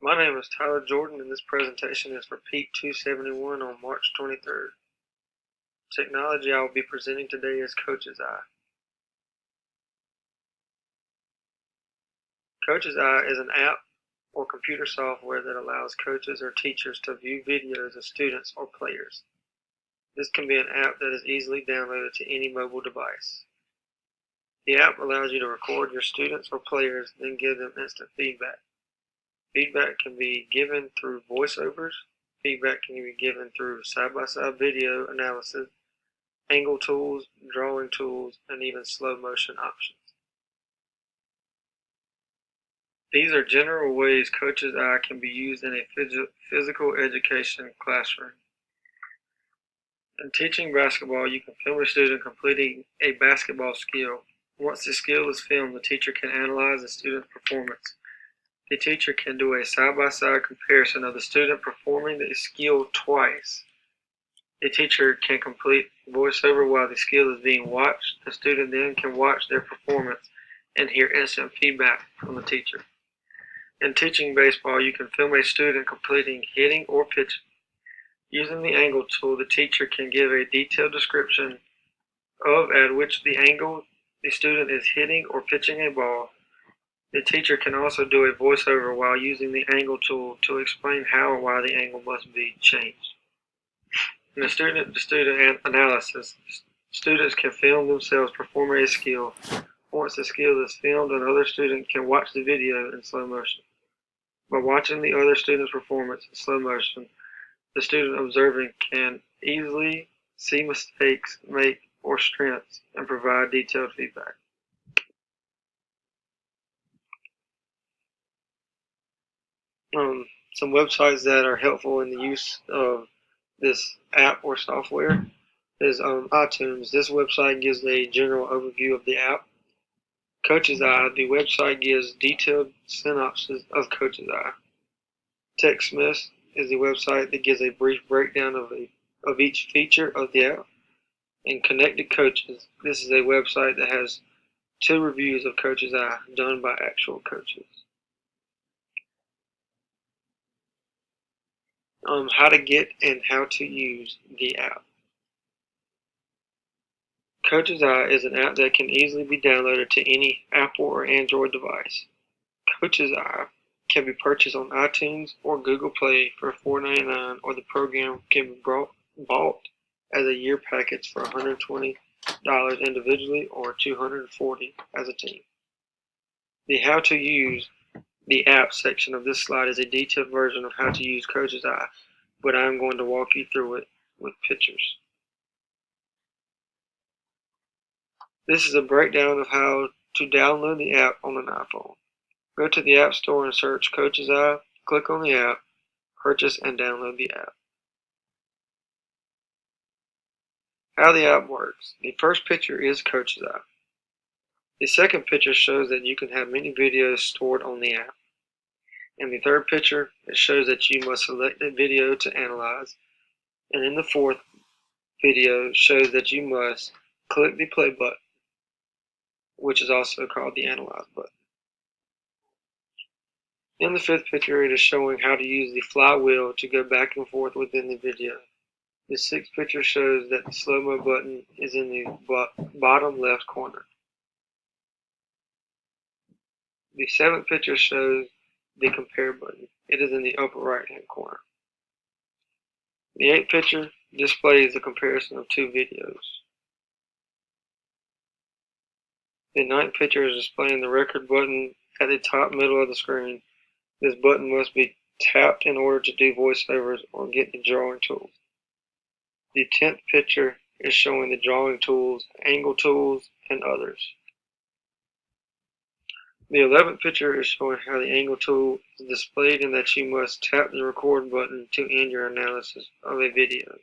My name is Tyler Jordan, and this presentation is for Peak 271 on March 23rd. Technology I will be presenting today is Coach's Eye. Coach's Eye is an app or computer software that allows coaches or teachers to view videos of students or players. This can be an app that is easily downloaded to any mobile device. The app allows you to record your students or players, then give them instant feedback. Feedback can be given through voiceovers. Feedback can be given through side-by-side video analysis, angle tools, drawing tools, and even slow motion options. These are general ways Coach's Eye can be used in a physical education classroom. In teaching basketball, you can film a student completing a basketball skill. Once the skill is filmed, the teacher can analyze the student's performance. The teacher can do a side-by-side comparison of the student performing the skill twice. The teacher can complete voiceover while the skill is being watched. The student then can watch their performance and hear instant feedback from the teacher. In teaching baseball, you can film a student completing hitting or pitching. Using the angle tool, the teacher can give a detailed description of at which the angle the student is hitting or pitching a ball. The teacher can also do a voiceover while using the angle tool to explain how and why the angle must be changed. In the student-to-student analysis, students can film themselves performing a skill. Once the skill is filmed, another student can watch the video in slow motion. By watching the other student's performance in slow motion, the student observing can easily see mistakes made or strengths and provide detailed feedback. Some websites that are helpful in the use of this app or software is iTunes. This website gives a general overview of the app. Coach's Eye, the website gives detailed synopsis of Coach's Eye. TechSmith is the website that gives a brief breakdown of each feature of the app. And Connected Coaches, this is a website that has 2 reviews of Coach's Eye done by actual coaches. How to get and how to use the app. Coach's Eye is an app that can easily be downloaded to any Apple or Android device. Coach's Eye can be purchased on iTunes or Google Play for $4.99, or the program can be bought as a year package for $120 individually or $240 as a team. The How to Use the App section of this slide is a detailed version of how to use Coach's Eye, but I am going to walk you through it with pictures. This is a breakdown of how to download the app on an iPhone. Go to the App Store and search Coach's Eye, click on the app, purchase and download the app. How the app works. The first picture is Coach's Eye. The second picture shows that you can have many videos stored on the app. In the third picture, it shows that you must select a video to analyze. And in the fourth video, shows that you must click the play button, which is also called the analyze button. In the fifth picture, it is showing how to use the flywheel to go back and forth within the video. The sixth picture shows that the slow-mo button is in the bottom left corner. The seventh picture shows the compare button. It is in the upper right-hand corner. The eighth picture displays the comparison of 2 videos. The ninth picture is displaying the record button at the top middle of the screen. This button must be tapped in order to do voiceovers or get the drawing tools. The 10th picture is showing the drawing tools, angle tools, and others. The 11th picture is showing how the angle tool is displayed and that you must tap the record button to end your analysis of a video.